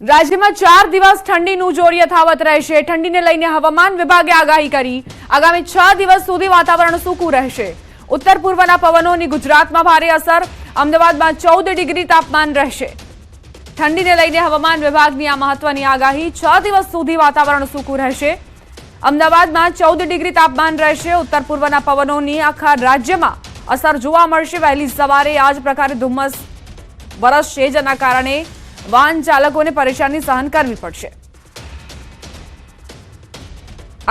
રાજ્યમાં 4 દિવસ ઠંડીનું જોર યથાવત રહેશે। ઠંડીને લઈને હવામાન વિભાગે આગાહી કરી। આગામી 6 દિવસ સુધી વાતાવરણ સૂકું રહેશે। ઉત્તર પૂર્વના પવનોની ગુજરાતમાં ભારે અસર। અમદાવાદમાં 14 ડિગ્રી તાપમાન રહેશે। ઠંડીને લઈને હવામાન વિભાગની આ મહત્વની આગાહી। 6 દિવસ સુધી વાતાવરણ સૂકું રહેશે। અમદાવાદમાં 14 ડિગ્રી તાપમાન રહેશે। ઉત્તર પૂર્વના પવનોની આખા રાજ્યમાં અસર જોવા મળશે। વહેલી સવારે આ જ પ્રકારે ધુમ્મસ વરસશે, જેના કારણે વાહન ચાલકોને પરેશાની સહન કરવી પડશે।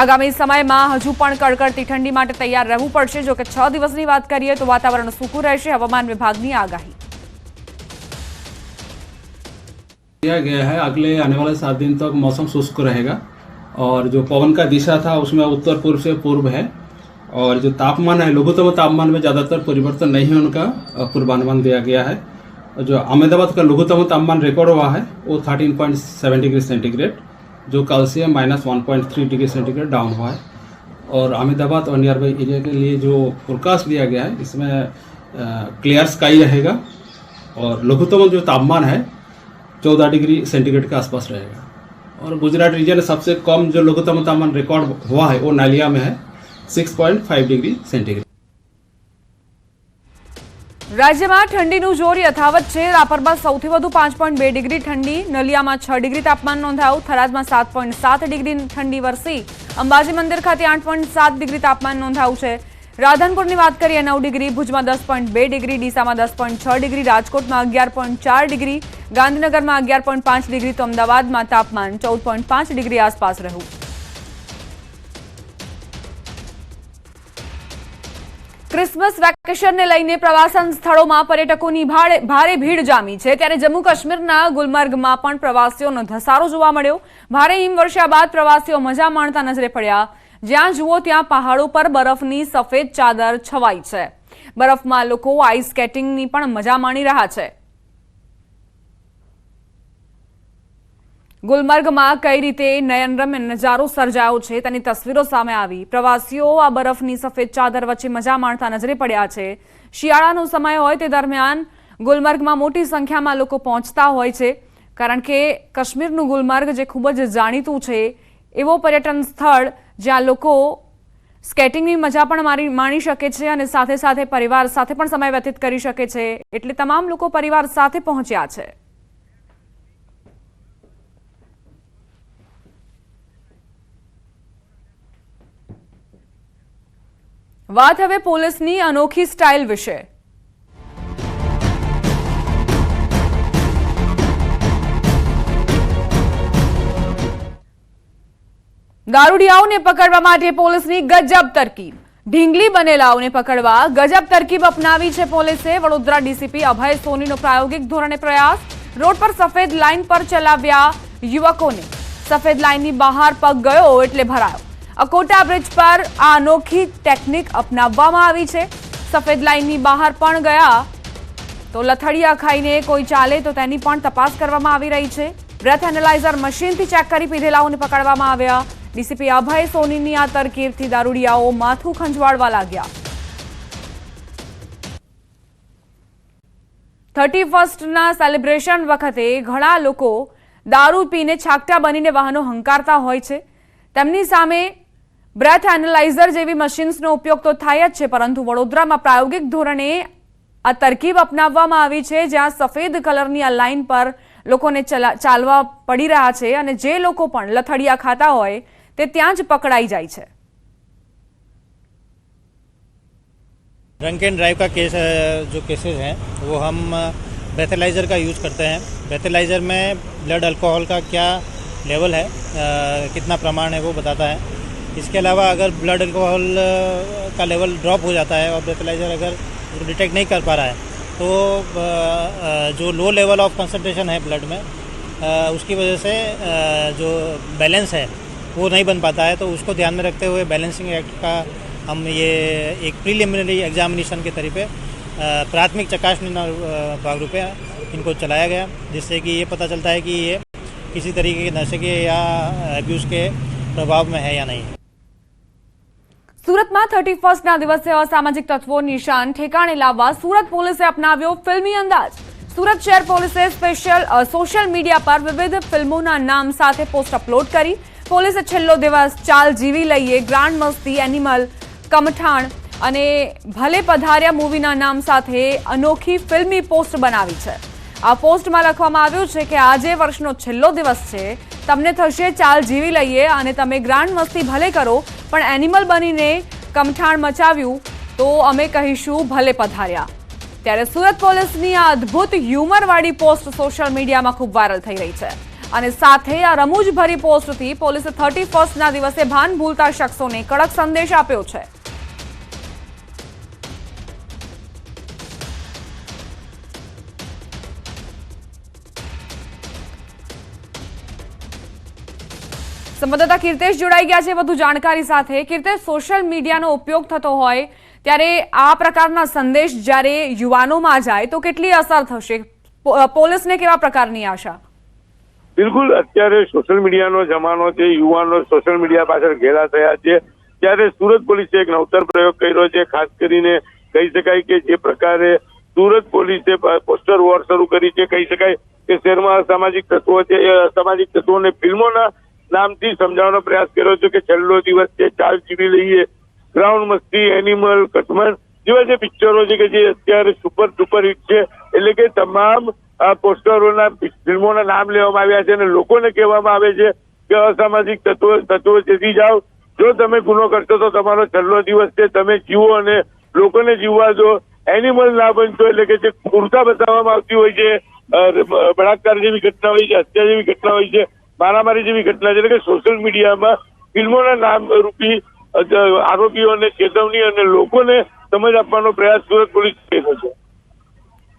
આગામી સમયમાં હજુ પણ કડકડતી ઠંડી માટે તૈયાર રહેવું પડશે। જો કે 6 દિવસની વાત કરીએ તો વાતાવરણ સૂકું રહેશે। હવામાન વિભાગની આગાહી किया गया है। अगले आने वाले 7 दिन तक मौसम शुष्क रहेगा और जो पवन का दिशा था उसमें उत्तर पूर्व से पूर्व है और जो तापमान है लघुत्तम तापमान में ज़्यादातर परिवर्तन नहीं है, उनका पूर्वानुमान दिया गया है। जो अहमदाबाद का लघुत्तम तापमान रिकॉर्ड हुआ है वो 13.7 डिग्री सेंटीग्रेड, जो कल से -1.3 डिग्री सेंटीग्रेड डाउन हुआ है। और अहमदाबाद और नियर बाई एरिया के लिए जो फोरकास्ट दिया गया है इसमें क्लियर स्काई रहेगा और लघुत्तम जो तापमान है 14 डिग्री सेंटीग्रेड के आसपास रहेगा। और गुजरात रीजन में सबसे कम जो लघुत्तम तापमान रिकॉर्ड हुआ है वो नालिया में है 6.5 डिग्री सेंटीग्रेड। રાજ્યમાં ઠંડીનું જોર યથાવત છે। રાપરમાં સૌથી વધુ 5.2 ડિગ્રી ઠંડી, નલિયામાં 6 ડિગ્રી તાપમાન નોંધાયું, થરાદમાં 7.7 ડિગ્રી ઠંડી વરસી, અંબાજી મંદિર ખાતે 8.7 ડિગ્રી તાપમાન નોંધાયું છે। રાધનપુરની વાત કરીએ 9 ડિગ્રી, ભુજમાં 10.2 ડિગ્રી, ડીસામાં 10.6 ડિગ્રી, રાજકોટમાં 11.4 ડિગ્રી, ગાંધીનગરમાં 11.5 ડિગ્રી તો અમદાવાદમાં તાપમાન 14.5 ડિગ્રી આસપાસ રહ્યું। ક્રિસમસ વેકેશનને લઈને પ્રવાસન સ્થળોમાં પર્યટકોની ભારે ભીડ જામી છે। ત્યારે જમ્મુ કાશ્મીરના ગુલમર્ગમાં પણ પ્રવાસીઓનો ધસારો જોવા મળ્યો। ભારે હિમવર્ષા બાદ પ્રવાસીઓ મજા માણતા નજરે પડ્યા। જ્યાં જુઓ ત્યાં પહાડો પર બરફની સફેદ ચાદર છવાઈ છે। બરફમાં લોકો આઈસ સ્કેટિંગની પણ મજા માણી રહ્યા છે। ગુલમર્ગમાં કઈ રીતે નયનરમ્ય નજારો સર્જાયો છે તેની તસવીરો સામે આવી। પ્રવાસીઓ આ બરફની સફેદ ચાદર વચ્ચે મજા માણતા નજરે પડ્યા છે। શિયાળાનો સમય હોય તે દરમિયાન ગુલમર્ગમાં મોટી સંખ્યામાં લોકો પહોંચતા હોય છે, કારણ કે કાશ્મીરનું ગુલમર્ગ જે ખૂબ જ જાણીતું છે એવો પર્યટન સ્થળ જ્યાં લોકો સ્કેટિંગની મજા પણ માણી શકે છે અને સાથે સાથે પરિવાર સાથે પણ સમય વ્યતીત કરી શકે છે। એટલે તમામ લોકો પરિવાર સાથે પહોંચ્યા છે। વાત હવે પોલીસની અનોખી સ્ટાઇલ વિશે। દારૂડિયાઓને પકડવા માટે પોલીસની ગજબ તરકીબ। ઢીંગલી બનેલાઓને પકડવા ગજબ તરકીબ અપનાવી છે પોલીસે। વડોદરા ડીસીપી અભય સોનીનો પ્રાયોગિક ધોરણે પ્રયાસ। રોડ પર સફેદ લાઇન પર ચલાવ્યા યુવકોને। સફેદ લાઇનની બહાર પગ ગયો એટલે ભરાયો। અકોટા બ્રિજ પર આ અનોખી ટેકનિક અપનાવવામાં આવી છે। સફેદ લાઇનની બહાર પણ ગયા તો લથડિયા ખાઈને કોઈ ચાલે તો તેની પણ તપાસ કરવામાં આવી રહી છે। બ્રેથ એનાલાઇઝર મશીનથી ચેક કરી પીધેલાઓને પકડવામાં આવ્યા। ડીસીપી અભય સોનીની આ તરકીબથી દારૂડિયાઓ માથું ખંજવાળવા લાગ્યા। 31st સેલિબ્રેશન વખતે ઘણા લોકો દારૂ પીને છાકટા બનીને વાહનો હંકારતા હોય છે। તેમની સામે બ્રેથ એનાલાઇઝર જેવી મશીન્સનો ઉપયોગ તો થાય જ છે, પરંતુ વડોદરામાં પ્રાયોગિક ધોરણે આ તરકીબ અપનાવવામાં આવી છે, જ્યાં સફેદ કલરની આ લાઇન પર લોકોને ચાલવા પડી રહ્યા છે અને જે લોકો પણ લથડિયા ખાતા હોય તે ત્યાં જ પકડાઈ જાય છે। ड्रंक एंड ड्राइव का केस जो केसेस हैं वो हम ब्रेथेलाइज़र का यूज़ करते हैं। ब्रेथेलाइज़र में ब्लड अल्कोहल का क्या लेवल है, कितना प्रमाण है वो बताता है। इसके अलावा अगर ब्लड अल्कोहल का लेवल ड्रॉप हो जाता है और ब्रेथेलाइज़र अगर डिटेक्ट नहीं कर पा रहा है तो जो लो लेवल ऑफ कंसंट्रेशन है ब्लड में उसकी वजह से जो बैलेंस है वो नहीं बन पाता है। तो उसको ध्यान में रखते हुए बैलेंसिंग एक्ट का हम ये एक प्रीलिमिनरी एग्जामिनेशन के तरीके प्राथमिक चकासनी भागरूपे इनको चलाया गया, जिससे कि ये पता चलता है कि ये किसी तरीके के नशे के या एब्यूज़ के प्रभाव में है या नहीं। સુરતમાં 31st દિવસે અસામાજિક તત્વો નિશાન ઠેકાણે લાવવા સુરત પોલીસે અપનાવ્યો ફિલ્મી અંદાજ। સુરત શહેર પોલીસે સોશિયલ મીડિયા પર વિવિધ ફિલ્મોના નામ સાથે પોસ્ટ અપલોડ કરી. પોલીસે છેલ્લો દિવસ, ચાલ જીવી લઈએ, ગ્રાન્ડ મસ્તી, એનિમલ, કમઠાણ અને ભલે પધાર્યા મૂવીના નામ સાથે અનોખી ફિલ્મી પોસ્ટ બનાવી છે. આ પોસ્ટમાં લખવામાં આવ્યું છે કે આજે વર્ષનો છેલ્લો દિવસ છે, તમને થશે ચાલ જીવી લઈએ અને તમે ગ્રાન્ડ મસ્તી ભલે કરો, પણ એનિમલ બનીને કમઠાણ મચાવ્યું તો અમે કહીશું ભલે પધાર્યા. ત્યારે સુરત પોલીસની આ અદ્ભુત હ્યુમરવાળી પોસ્ટ સોશિયલ મીડિયામાં ખૂબ વાયરલ થઈ રહી છે અને સાથે આ રમૂજભરી પોસ્ટથી પોલીસે 31st દિવસે ભાન ભૂલતા શખ્સોને કડક સંદેશ આપ્યો છે. સંવાદદાતા કીર્તેશ જોડાઈ ગયા છે વધુ જાણકારી સાથે. કીર્તેશ, સોશિયલ મીડિયાનો ઉપયોગ થતો હોય ત્યારે આ પ્રકારના સંદેશ જ્યારે યુવાનોમાં જાય તો કેટલી અસર થશે? પોલીસને કેવા પ્રકારની આશા? બિલકુલ, અત્યારે સોશિયલ મીડિયાનો જમાનો છે, યુવાનો સોશિયલ મીડિયા પાછળ ઘેરા થયા છે. ત્યારે સુરત પોલીસે એક નવતર પ્રયોગ કર્યો છે. ખાસ કરીને કહી શકાય કે જે પ્રકારે સુરત પોલીસે પોસ્ટર વોર શરૂ કરી છે, કહી શકાય કે શહેરમાં અસામાજિક તત્વો છે, એ અસામાજિક તત્વોને ફિલ્મોના નામથી સમજાવવાનો પ્રયાસ કર્યો છે કે છેલ્લો દિવસ છે, ચાલ જીવી લઈએ, ગ્રાઉન્ડ મસ્તી, એનિમલ, કટમન જેવા જે પિક્ચરો છે કે જે અત્યારે સુપર ડુપર હિટ છે. એટલે કે તમામ પોસ્ટરોના ફિલ્મોના નામ લેવામાં આવ્યા છે અને લોકોને કહેવામાં આવે છે કે અસામાજિક તત્વો ચેતી જાઓ, જો તમે ગુનો કરશો તો તમારો છેલ્લો દિવસ છે, તમે જીવો અને લોકોને જીવવા દો, એનિમલ ના બનશો. એટલે કે જે ક્રૂરતા બતાવવામાં આવતી હોય છે, બળાત્કાર જેવી ઘટના હોય છે, હત્યા જેવી ઘટના હોય છે, મારામારી જેવી ઘટના છે. એટલે કે સોશિયલ મીડિયામાં ફિલ્મોના નામ રૂપી આરોપીઓને ચેતવણી અને લોકોને સમજ આપવાનો પ્રયાસ સુરત પોલીસ કર્યો છે.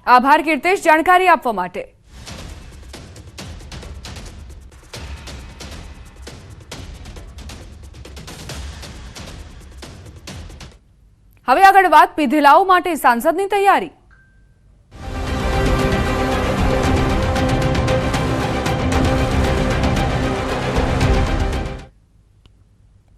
આભાર કીર્તેશ, જાણકારી આપવા માટે. હવે આગળ વાત પીધેલાઓ માટે સાંસદની તૈયારી.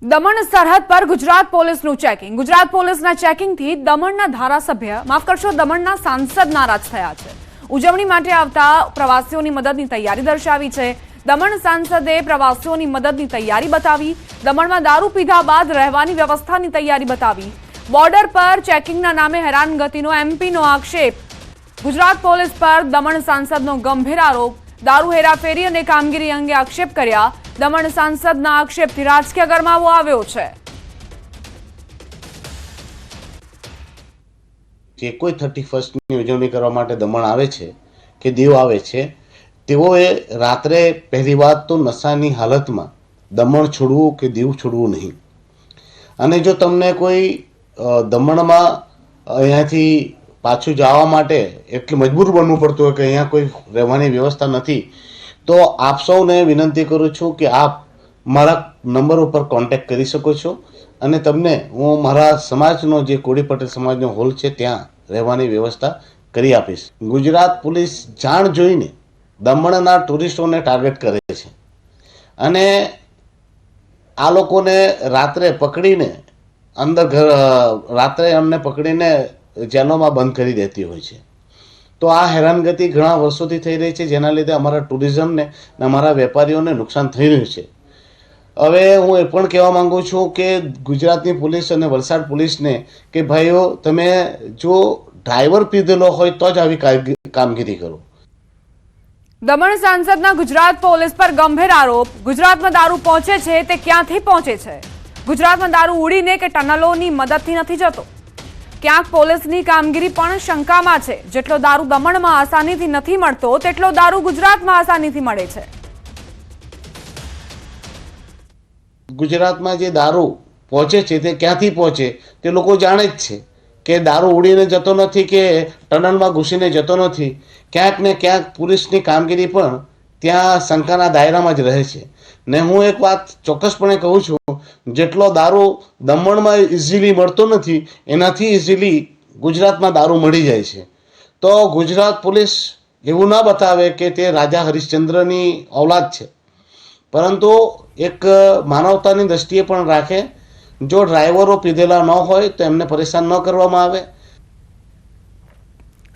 દમણ સરહદ પર ગુજરાત પોલીસનું ચેકિંગ. ગુજરાત પોલીસના ચેકિંગથી દમણના ધારાસભ્ય, માફ કરશો, દમણના સાંસદ નારાજ થયા છે. ઉજવણી માટે આવતા પ્રવાસીઓની મદદની તૈયારી દર્શાવી છે. દમણ સાંસદે પ્રવાસીઓની મદદની તૈયારી બતાવી. દમણમાં દારૂ પીધા બાદ રહેવાની વ્યવસ્થાની તૈયારી બતાવી. બોર્ડર પર ચેકિંગના નામે હેરાનગતિનો એમપીનો આક્ષેપ. ગુજરાત પોલીસ પર દમણ સાંસદનો ગંભીર આરોપ. દારૂ હેરાફેરી અને કામગીરી અંગે આક્ષેપ કર્યા. દમણ સાંસદના આક્ષેપથી રાજકીય ગરમાવો આવ્યો છે. જે કોઈ 31ની ઉજવણી કરવા માટે દમણ આવે છે કે દીવ આવે છે, તેઓએ રાત્રે પહેલી વાત તો નશાની હાલતમાં દમણ છોડવું કે દીવ છોડવું નહીં. અને જો તમને કોઈ દમણમાં અહીંયાથી પાછું જવા માટે એટલું મજબૂર બનવું પડતું હોય કે અહીંયા કોઈ રહેવાની વ્યવસ્થા નથી, તો આપ સૌને વિનંતી કરું છું કે આપ મારા નંબર ઉપર કોન્ટેક્ટ કરી શકો છો અને તમને હું મારા સમાજનો જે કોળી પટેલ સમાજનો હોલ છે ત્યાં રહેવાની વ્યવસ્થા કરી આપીશ. ગુજરાત પોલીસ જાણ જોઈને દમણના ટુરિસ્ટોને ટાર્ગેટ કરે છે અને આ લોકોને રાત્રે પકડીને રાત્રે અમને પકડીને જેલોમાં બંધ કરી દેતી હોય છે. તો આ હેરાનગતિ ઘણા વર્ષોથી થઈ રહી છે, જેના લીધે અમારા ટુરિઝમને અને અમારા વેપારીઓને નુકસાન થઈ રહ્યું છે. હવે હું એ પણ કહેવા માંગુ છું કે ગુજરાતની પોલીસ અને વલસાડ પોલીસને કે ભાઈઓ, તમે જો ડ્રાઈવર પીધેલો હોય તો જ આવી કામગીરી કરો. દમણ સાંસદના ગુજરાત પોલીસ પર ગંભીર આરોપ. ગુજરાતમાં દારૂ પહોંચે છે તે ક્યાંથી પહોંચે છે? ગુજરાતમાં દારૂ ઉડીને કે ટનલોની મદદથી નથી જતો. ક્યાંક પોલીસની કામગીરી પણ શંકામાં છે. જેટલો દારૂ દમણમાં આસાનીથી નથી મળતો, તેટલો દારૂ ગુજરાતમાં આસાનીથી મળે છે. ગુજરાતમાં જે દારૂ પહોંચે છે તે ક્યાંથી પહોંચે તે લોકો જાણે જ છે કે દારૂ ઉડીને જતો નથી કે ટનલમાં ઘૂસીને જતો નથી. ક્યાંક ને ક્યાંક પોલીસની કામગીરી પણ ત્યાં શંકાના દાયરામાં જ રહે છે. ને હું એક વાત ચોક્કસપણે કહું છું, જેટલો દારૂ દમણમાં ઇઝીલી મળતો નથી, એનાથી ઇઝીલી ગુજરાતમાં દારૂ મળી જાય છે. તો ગુજરાત પોલીસ એવું ના બતાવે કે તે રાજા હરિશ્ચંદ્રની ઔલાદ છે, પરંતુ એક માનવતાની દ્રષ્ટિએ પણ રાખે. જો ડ્રાઈવરો પીધેલા ન હોય તો એમને પરેશાન ન કરવામાં આવે.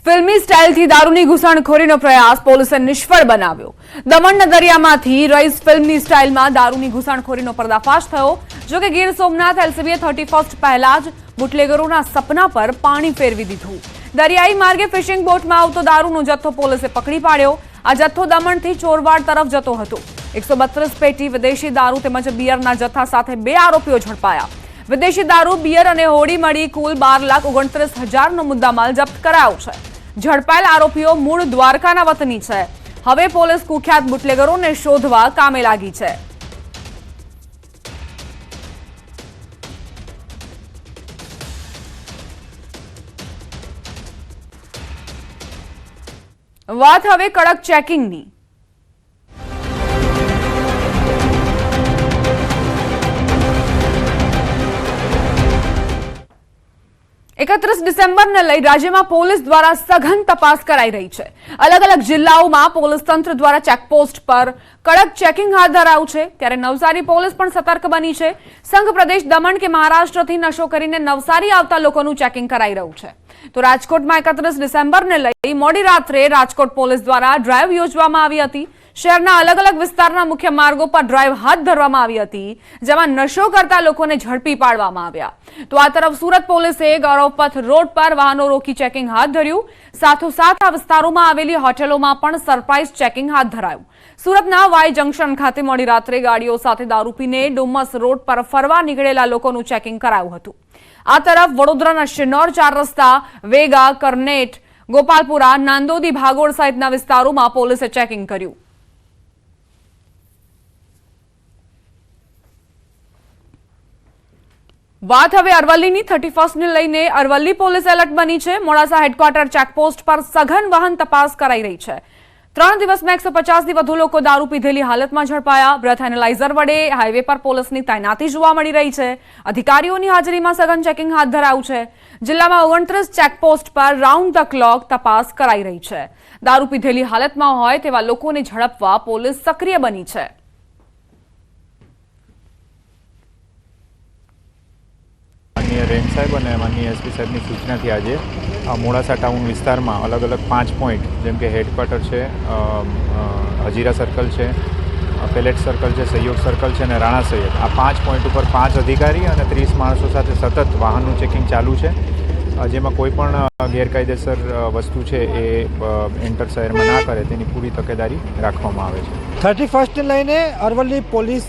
ફિલ્મી સ્ટાઇલથી દારૂની ઘૂસણખોરીનો પ્રયાસ પોલીસે નિષ્ફળ બનાવ્યો. દમણના દરિયામાંથી રઈસ ફિલ્મની સ્ટાઇલમાં દારૂની ઘૂસણખોરીનો પર્દાફાશ થયો. જોકે ગીર સોમનાથ એલસીબીએ 31 પહેલા જ બુટલેગરોના સપના પર પાણી ફેરવી દીધું. દરિયાઈ માર્ગે ફિશિંગ બોટમાં આવતો દારૂનો જથ્થો પોલીસે પકડી પાડ્યો. આ જથ્થો દમણથી ચોરવાડ તરફ જતો હતો. 132 પેટી વિદેશી દારૂ તેમજ બિયરના જથ્થા સાથે 2 આરોપીઓ ઝડપાયા. વિદેશી દારૂ, બિયર અને હોડી મળી કુલ 12,29,000નો મુદ્દામાલ જપ્ત કરાયો છે. ઝડપાયેલ આરોપીઓ મૂળ દ્વારકાના વતની છે. હવે પોલીસ કુખ્યાત બુટલેગરોને શોધવા કામે લાગી છે. વાત હવે કડક ચેકિંગની. 31 ડિસેમ્બરને લઈ રાજ્યમાં પોલીસ દ્વારા સઘન તપાસ કરાઈ રહી છે. અલગ અલગ જિલ્લાઓમાં પોલીસ તંત્ર દ્વારા ચેકપોસ્ટ પર કડક ચેકિંગ હાથ ધરાયું છે. ત્યારે નવસારી પોલીસ પણ સતર્ક બની છે. સંઘ પ્રદેશ દમણ કે મહારાષ્ટ્રથી નશો કરીને નવસારી આવતા લોકોનું ચેકિંગ કરાઈ રહ્યું છે. તો રાજકોટમાં 31 ડિસેમ્બરને લઈ મોડી રાત્રે રાજકોટ પોલીસ દ્વારા ડ્રાઈવ યોજવામાં આવી હતી. શહેરના અલગ અલગ વિસ્તારના મુખ્ય માર્ગો પર ડ્રાઈવ હાથ ધરવામાં આવી હતી, જેમાં નશો કરતા લોકોને ઝડપી પાડવામાં આવ્યા. તો આ તરફ સુરત પોલીસે ગૌરવપથ રોડ પર વાહનો રોકી ચેકિંગ હાથ ધર્યું. સાથોસાથ આ વિસ્તારોમાં આવેલી હોટેલોમાં પણ સરપ્રાઇઝ ચેકિંગ હાથ ધરાયું. સુરતના વાય જંકશન ખાતે મોડી રાત્રે ગાડીઓ સાથે દારૂ પીને ડુમસ રોડ પર ફરવા નીકળેલા લોકોનું ચેકિંગ કરાયું હતું. આ તરફ વડોદરાના શિનોર 4 રસ્તા, વેગા, કરનેટ, ગોપાલપુરા, નાંદોદી, ભાગોળ સહિતના વિસ્તારોમાં પોલીસે ચેકિંગ કર્યું. વાત હવે અરવલ્લીની 31ને લઈને અરવલ્લી પોલીસ એલર્ટ બની છે. મોડાસા હેડક્વાર્ટર ચેકપોસ્ટ પર સઘન વાહન તપાસ કરાઈ રહી છે. 3 દિવસમાં 150થી વધુ લોકો દારૂ પીધેલી હાલતમાં ઝડપાયા. બ્રેથ એનાલાઇઝર વડે હાઈવે પર પોલીસની તૈનાતી જોવા મળી રહી છે. અધિકારીઓની હાજરીમાં સઘન ચેકિંગ હાથ ધરાયું છે. જિલ્લામાં 29 ચેકપોસ્ટ પર રાઉન્ડ ધ ક્લોક તપાસ કરાઈ રહી છે. દારૂ પીધેલી હાલતમાં હોય તેવા લોકોને ઝડપવા પોલીસ સક્રિય બની છે. માનનીય રેન્જ સાહેબ અને માનનીય એસપી સાહેબની સૂચનાથી આજે મોડાસા ટાઉન વિસ્તારમાં અલગ અલગ 5 પોઈન્ટ જેમ કે હેડક્વાર્ટર છે, હજીરા સર્કલ છે, પેલેટ સર્કલ છે, સહયોગ સર્કલ છે અને રાણા સૈયદ, આ 5 પોઈન્ટ ઉપર 5 અધિકારી અને 30 માણસો સાથે સતત વાહનનું ચેકિંગ ચાલુ છે. જેમાં કોઈ પણ ગેરકાયદેસર વસ્તુ છે એ એન્ટર શહેરમાં ના કરે તેની પૂરી તકેદારી રાખવામાં આવે છે. 31ને લઈને અરવલ્લી પોલીસ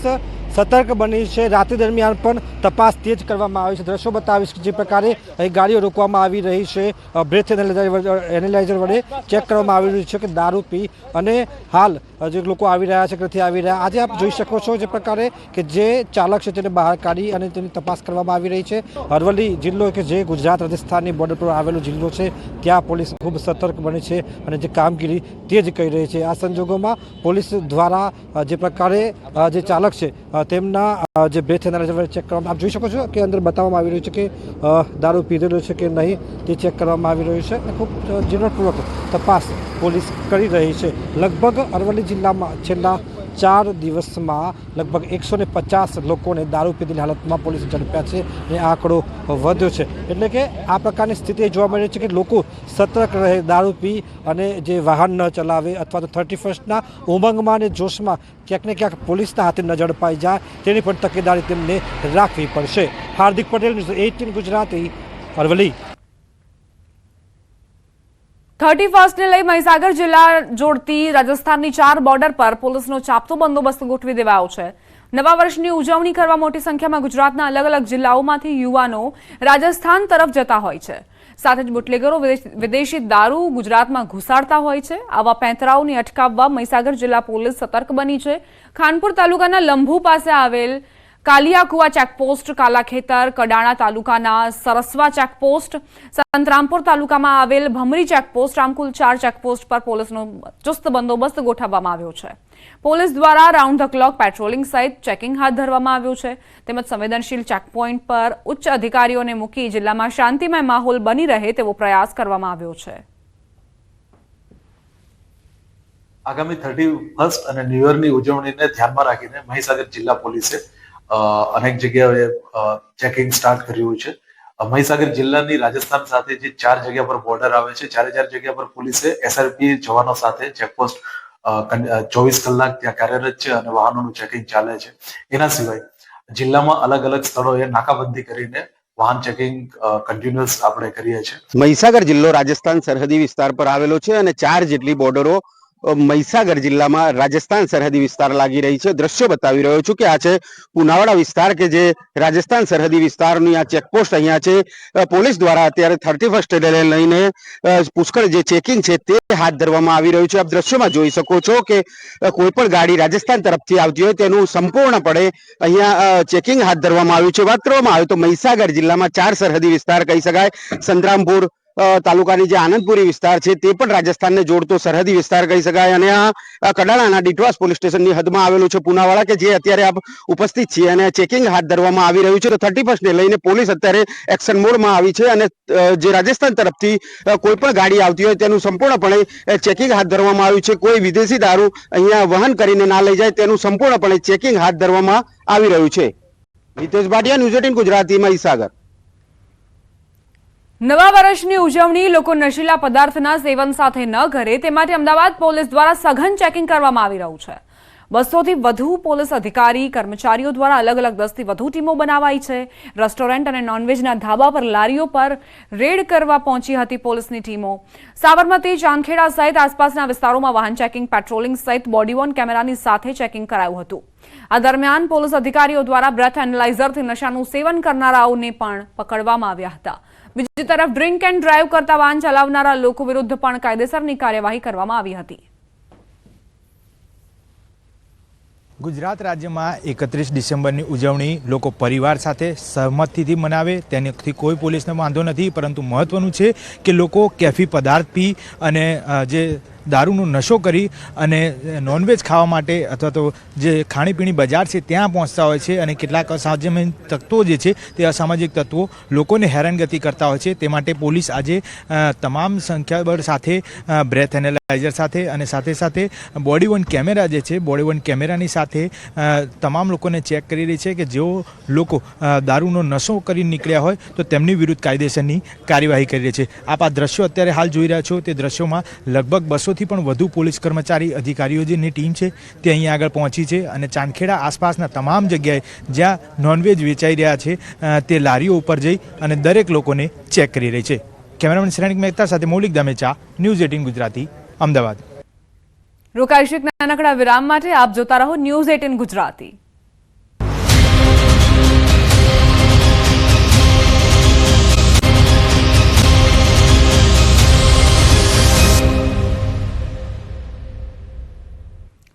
સતર્ક બની છે. રાત્રિ દરમિયાન પણ તપાસ તેજ કરવામાં આવી છે. દ્રશ્યો બતાવીશ જે પ્રકારે અહીં ગાડીઓ રોકવામાં આવી રહી છે. બ્રેથ એનાલાઇઝર વડે ચેક કરવામાં આવી રહ્યું છે કે દારૂ પી અને હાલ જે લોકો આવી રહ્યા છે કે નથી આવી રહ્યા. આજે આપ જોઈ શકો છો જે પ્રકારે કે જે ચાલક છે તેને બહાર કાઢી અને તેની તપાસ કરવામાં આવી રહી છે. અરવલ્લી જિલ્લો કે જે ગુજરાત રાજસ્થાનની બોર્ડર પર આવેલો જિલ્લો છે, ત્યાં પોલીસ ખૂબ સતર્ક બની છે અને જે કામગીરી તેજ કરી રહી છે. આ સંજોગોમાં પોલીસ દ્વારા જે પ્રકારે જે ચાલક છે તેમના જે બ્રેથ એનાલાઇઝર ચેક કરવામાં આપ જોઈ શકો છો કે અંદર બતાવવામાં આવી રહ્યું છે કે દારૂ પીધેલો છે કે નહીં તે ચેક કરવામાં આવી રહ્યું છે અને ખૂબ ઝીણવટપૂર્વક તપાસ પોલીસ કરી રહી છે. લગભગ અરવલ્લી જિલ્લામાં છેલ્લા 4 દિવસમાં લગભગ 150 લોકોને દારૂ પીધેલી હાલતમાં પોલીસે ઝડપ્યા છે અને આંકડો વધ્યો છે. એટલે કે આ પ્રકારની સ્થિતિ જોવા મળી છે કે લોકો સતર્ક રહે, દારૂ પી અને જે વાહન ન ચલાવે અથવા તો 31ના ઉમંગમાં અને જોશમાં ક્યાંક ને ક્યાંક પોલીસના હાથે ન ઝડપાઈ જાય તેની પણ તકેદારી તેમને રાખવી પડશે. હાર્દિક પટેલ, ન્યૂઝ 18 ગુજરાતી, અરવલ્લી. 31ને લઈ મહીસાગર જિલ્લા જોડતી રાજસ્થાનની 4 બોર્ડર પર પોલીસનો ચાપતો બંદોબસ્ત ગોઠવી દેવાયો છે. નવા વર્ષની ઉજવણી કરવા મોટી સંખ્યામાં ગુજરાતના અલગ અલગ જિલ્લાઓમાંથી યુવાનો રાજસ્થાન તરફ જતા હોય છે. સાથે જ બુટલેગરો વિદેશી દારૂ ગુજરાતમાં ઘુસાડતા હોય છે. આવા પેંતરાઓને અટકાવવા મહીસાગર જિલ્લા પોલીસ સતર્ક બની છે. ખાનપુર તાલુકાના લંભુ પાસે આવેલ કાલિયાકુવા ચેકપોસ્ટ, કાલાખેતર, કડાણા તાલુકાના સરસવા ચેકપોસ્ટ, સંતરામપુર તાલુકામાં આવેલ ભમરી ચેકપોસ્ટ, આમ કુલ 4 ચેકપોસ્ટ પર પોલીસનો ચુસ્ત બંદોબસ્ત ગોઠવવામાં આવ્યો છે. પોલીસ દ્વારા રાઉન્ડ ધ ક્લોક પેટ્રોલિંગ સહિત ચેકિંગ હાથ ધરવામાં આવ્યું છે. તેમજ સંવેદનશીલ ચેકપોઇન્ટ પર ઉચ્ચ અધિકારીઓને મૂકી જિલ્લામાં શાંતિમય માહોલ બની રહે તેવો પ્રયાસ કરવામાં આવ્યો છે. આગામી 31 અને ન્યૂ યરની ઉજવણીને ધ્યાનમાં રાખીને મહીસાગર જિલ્લા પોલીસે અનેક જગ્યાએ ચેકિંગ સ્ટાર્ટ કર્યું છે. મહીસાગર જિલ્લાની રાજસ્થાન સાથે જે 4 જગ્યા પર બોર્ડર આવે છે, 4 જગ્યા પર પોલીસે SRP જવાનો સાથે ચેકપોસ્ટ 24 કલાક ત્યાં કાર્યરત છે અને વાહનોનું ચેકિંગ ચાલે છે. એના સિવાય જિલ્લામાં અલગ અલગ સ્થળોએ નાકાબંધી કરીને વાહન ચેકિંગ કન્ટિન્યુઅસ આપણે કરીએ છીએ. મહીસાગર જિલ્લો રાજસ્થાન સરહદી વિસ્તાર પર આવેલો છે અને 4 જેટલી બોર્ડરો મહીસાગર જિલ્લામાં રાજસ્થાન સરહદી વિસ્તાર લાગી રહી છે. દ્રશ્યો બતાવી રહ્યો છું કે આ છે પુનાવાડા વિસ્તાર કે જે રાજસ્થાન સરહદી વિસ્તારની આ ચેકપોસ્ટ અહીંયા છે. પોલીસ દ્વારા અત્યારે 31st ડે લઈને પુષ્કળ જે ચેકિંગ છે તે હાથ ધરવામાં આવી રહ્યું છે. આપ દ્રશ્યોમાં જોઈ શકો છો કે કોઈ પણ ગાડી રાજસ્થાન તરફથી આવતી હોય તેનું સંપૂર્ણપણે અહીંયા ચેકિંગ હાથ ધરવામાં આવ્યું છે. વાત કરવામાં આવે તો મહીસાગર જિલ્લામાં 4 સરહદી વિસ્તાર કહી શકાય. સંતરામપુર તાલુકાની જે આનંદપુરી વિસ્તાર છે તે પણ રાજસ્થાનને જોડતો સરહદી વિસ્તાર કહી શકાય અને આ કડાણાના ડીટવાસ પોલીસ સ્ટેશનની હદમાં આવેલું છે પુનાવાડા કે જે અત્યારે આપ ઉપસ્થિત છીએ અને ચેકિંગ હાથ ધરવામાં આવી રહ્યું છે. તો 31st ને લઈને પોલીસ અત્યારે એક્શન મોડમાં આવી છે અને જે રાજસ્થાન તરફથી કોઈ પણ ગાડી આવતી હોય તેનું સંપૂર્ણપણે ચેકિંગ હાથ ધરવામાં આવ્યું છે. કોઈ વિદેશી દારૂ અહીંયા વહન કરીને ના લઈ જાય તેનું સંપૂર્ણપણે ચેકિંગ હાથ ધરવામાં આવી રહ્યું છે. હિતેશ ભાટિયા, ન્યૂઝ 18 ગુજરાતી, મહીસાગર. નવા વર્ષની ઉજવણી લોકો નશીલા પદાર્થના સેવન સાથે ન કરે તે માટે અમદાવાદ પોલીસ દ્વારા સઘન ચેકિંગ કરવામાં આવી રહ્યું છે. 200 થી વધુ પોલીસ અધિકારી કર્મચારીઓ દ્વારા અલગ અલગ 10 થી વધુ ટીમો બનાવાઈ છે. રેસ્ટોરન્ટ અને નોનવેજના ધાબા પર લારીઓ પર રેડ કરવા પહોંચી હતી પોલીસની ટીમો. સાબરમતી, ચાંદખેડા સહિત આસપાસના વિસ્તારોમાં વાહન ચેકિંગ, પેટ્રોલિંગ સહિત બોડી વોર્ન કેમેરાની સાથે ચેકિંગ કરાયું હતું. આ દરમિયાન પોલીસ અધિકારીઓ દ્વારા બ્રેથ એનાલાઇઝરથી નશાનું સેવન કરનારાઓને પણ પકડવામાં આવ્યા હતા. બીજી તરફ ડ્રિંક એન્ડ ડ્રાઈવ કરતા વાહન ચલાવનારા લોકો વિરુદ્ધ પણ કાયદેસરની કાર્યવાહી કરવામાં આવી હતી. ગુજરાત રાજ્યમાં 31 ડિસેમ્બરની ઉજવણી લોકો પરિવાર સાથે સહમતિથી મનાવે તેનાથી કોઈ પોલીસને વાંધો નથી, પરંતુ મહત્વનું છે કે લોકો કેફી પદાર્થ પી અને જે દારૂનો નશો કરી અને નોનવેજ ખાવા માટે અથવા તો જે ખાણીપીણી બજાર છે ત્યાં પહોંચતા હોય છે અને કેટલાક અસામાજિક તત્વો જે છે તે અસામાજિક તત્વો લોકોને હેરાનગતિ કરતા હોય છે. તે માટે પોલીસ આજે તમામ સંખ્યાબળ સાથે બ્રેથ એનાલાઇઝર સાથે અને સાથે સાથે બોડી વોર્ન કેમેરા જે છે બોડી વોર્ન કેમેરાની સાથે તમામ લોકોને ચેક કરી રહી છે કે જેઓ લોકો દારૂનો નશો કરી નીકળ્યા હોય તો તેમની વિરુદ્ધ કાયદેસરની કાર્યવાહી કરી રહી છે. આપ આ દ્રશ્યો અત્યારે હાલ જોઈ રહ્યા છો તે દ્રશ્યોમાં લગભગ 200 થી પણ વધુ પોલીસ કર્મચારી અધિકારીઓ જેની ટીમ છે તે અહીંયા આગળ પહોંચી છે અને ચાંદખેડા આસપાસના તમામ જગ્યાએ જ્યાં નોનવેજ વેચાઈ રહ્યા છે તે લારીઓ ઉપર જઈ અને દરેક લોકોને ચેક કરી રહી છે. કેમેરામેન શ્રેણિક મહેતા સાથે મૌલિક દામેચા, ન્યૂઝ 18 ગુજરાતી, અમદાવાદ. રોકાઈશું એક નાનકડા વિરામ માટે. આપ જોતા રહો news 18 Gujarati.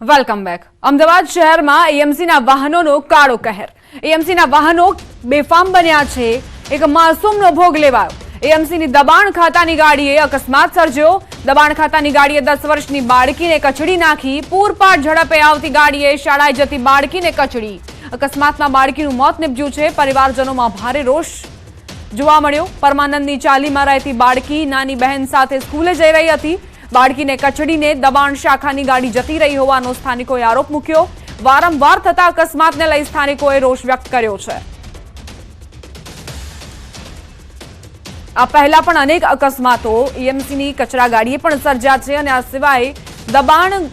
Welcome back. Ahmedabad શહેરમાં એએમસીના વાહનોનો કાળો કહેર. એએમસીના વાહનો બેફામ બન્યા છે. એક માસૂમનો ભોગ લેવાયો. એએમસીની દબાણ ખાતાની ગાડીએ અકસ્માત સર્જ્યો. દબાણ ખાતાની ગાડીએ 10 વર્ષની બાળકીને કચડી નાખી. પૂરપાટ ઝડપે આવતી ગાડીએ શાળાએ જતી બાળકીને કચડી. અકસ્માતમાં બાળકીનું મોત નીપજ્યું છે. પરિવારજનોમાં ભારે રોષ જોવા મળ્યો. પરમાનંદની ચાલીમાં રહેતી બાળકી નાની બહેન સાથે સ્કૂલે જઈ રહી હતી. બાળકીને કચડીને દબાણ શાખાની ગાડી જતી રહી હોવાનો સ્થાનિકોએ આરોપ મૂક્યો. વારંવાર થતા અકસ્માતને લઈ સ્થાનિકોએ રોષ વ્યક્ત કર્યો છે. આ પહેલા પણ અનેક અકસ્માતો એએમસીની કચરા ગાડીએ પણ સર્જ્યા છે અને આ સિવાય દબાણ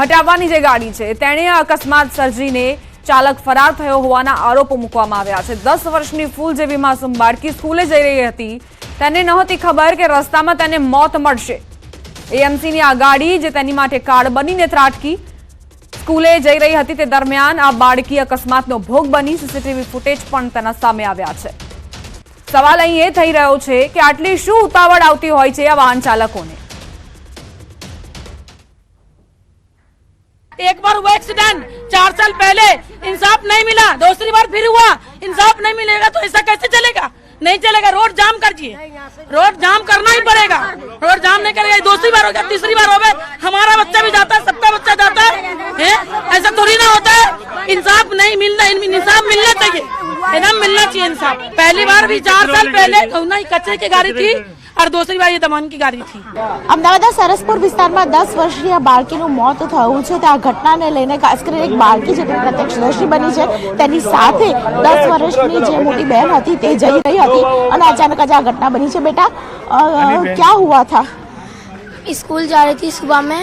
હટાવવાની જે ગાડી છે તેણે અકસ્માત સર્જીને ચાલક ફરાર થયો હોવાના આરોપો મૂકવામાં આવ્યા છે. 10 વર્ષની ફૂલ જેવી માસૂમ બાળકી સ્કૂલે જઈ રહી હતી. તેને નહોતી ખબર કે રસ્તામાં તેને મોત મળશે. એએમસીની આ ગાડી જે તેની માટે કાર્ડ બનીને ત્રાટકી. સ્કૂલે જઈ રહી હતી તે દરમિયાન આ બાળકી અકસ્માતનો ભોગ બની. સીસીટીવી ફૂટેજ પણ તેના સામે આવ્યા છે. સવાલ અહીં એ થઈ રહ્યો છે કે આટલી શું ઉતાવળ આવતી હોય છે આ વાહન ચાલકોને. एक बार हुआ एक्सीडेंट 4 साल पहले, इंसाफ नहीं मिला. दूसरी बार फिर हुआ, इंसाफ नहीं मिलेगा तो ऐसा कैसे चलेगा? नहीं चलेगा. रोड जाम करिए. रोड जाम करना ही पड़ेगा. रोड जाम नहीं करेगा. दूसरी बार हो गया, तीसरी बार हो गया. हमारा बच्चा भी जाता है, सबका बच्चा जाता है. ऐसा थोड़ी ना होता है. इंसाफ नहीं मिलना, इंसाफ मिलना चाहिए. एकदम मिलना चाहिए इंसाफ. पहली बार भी 4 साल पहले कचरे की गाड़ी थी. और दूसरी बार ये दमन की गाड़ी थी। અમદાવાદના સરસપુર વિસ્તારમાં 10 વર્ષીય બાળકીનું મોત થયું છે. આ ઘટનાને લઈને ખાસ કરીને એક બાળકી જે પ્રત્યક્ષદર્શી બની છે તેની સાથે 10 વર્ષની જે મોટી બહેન હતી તે જઈ રહી હતી અને અચાનક જ આ ઘટના બની છે. બેટા क्या हुआ था? स्कूल जा रही थी, सुबह में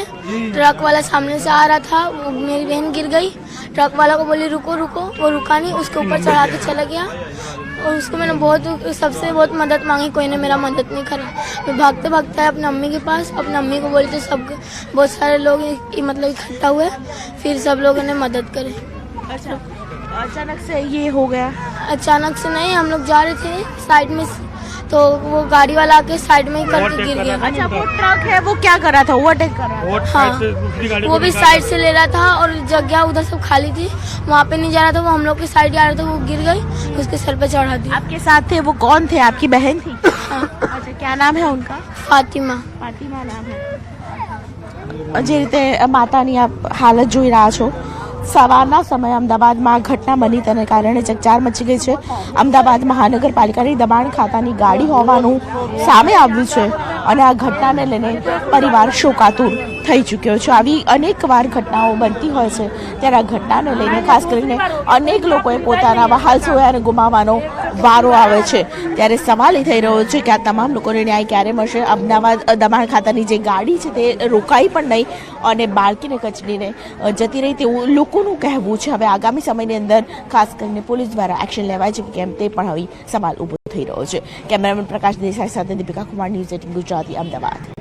ट्रक वाला सामने से आ रहा था, वो मेरी बहन गिर गई. ट्रक वाला को बोली रुको रुको, वो रुका नहीं, उसके ऊपर चढ़ा के चला गया और उसको मैंने सबसे बहुत मदद मांगी, कोई ने मेरा मदद नहीं करा. मैं भागते भागते आए अपनी अम्मी के पास, अपनी अम्मी को बोली तो सब बहुत सारे लोग मतलब इकट्ठा हुए, फिर सब लोगों ने मदद करी. अच्छा, अचानक से ये हो गया? अचानक से नहीं, हम लोग जा रहे थे साइड में तो वो गाड़ी वाला आके साइड में ही करके गिर गया. अच्छा, वो ट्रक है वो क्या कर रहा था? ओवरटेक कर रहा था? हाँ, वो भी साइड से ले रहा था और जगह उधर सब खाली थी, वहाँ पे नहीं जा रहा था, वो हम लोग के साइड जा रहा था, वो गिर गई, उसके सर पे चढ़ा दी. आपके साथ थे वो कौन थे? आपकी बहन थी? हाँ. अच्छा, क्या नाम है उनका? फातिमा. फातिमा नाम है. જે રીતે માતાની આપ હાલત જોઈ રહ્યા છો, સવારના સમયે અમદાવાદમાં ઘટના બની તેને કારણે ચકચાર મચી ગઈ છે. અમદાવાદ મહાનગરપાલિકાની દબાણ ખાતાની ગાડી હોવાનું સામે આવ્યું છે અને આ ઘટનાને લઈને પરિવાર શોકાતુર થઈ ચૂક્યો છે. આવી અનેકવાર ઘટનાઓ બનતી હોય છે ત્યારે આ ઘટનાને લઈને ખાસ કરીને અનેક લોકોએ પોતાના વહાલ સોયાને ગુમાવવાનો વારો આવે છે. ત્યારે સવાલ એ થઈ રહ્યો છે કે આ તમામ લોકોને ન્યાય ક્યારે મળશે? અમદાવાદ દબાણ ખાતાની જે ગાડી છે તે રોકાઈ પણ નહીં અને બાળકીને કચડીને જતી રહી તેવું લોકોનું કહેવું છે. હવે આગામી સમયની અંદર ખાસ કરીને પોલીસ દ્વારા એક્શન લેવાય છે કે કેમ તે પણ હવે સવાલ ઊભો થઈ રહ્યો છે. કેમેરામેન પ્રકાશ દેસાઈ સાથે દીપિકા કુમાર, ન્યૂઝ 18 ગુજરાતી, અમદાવાદ.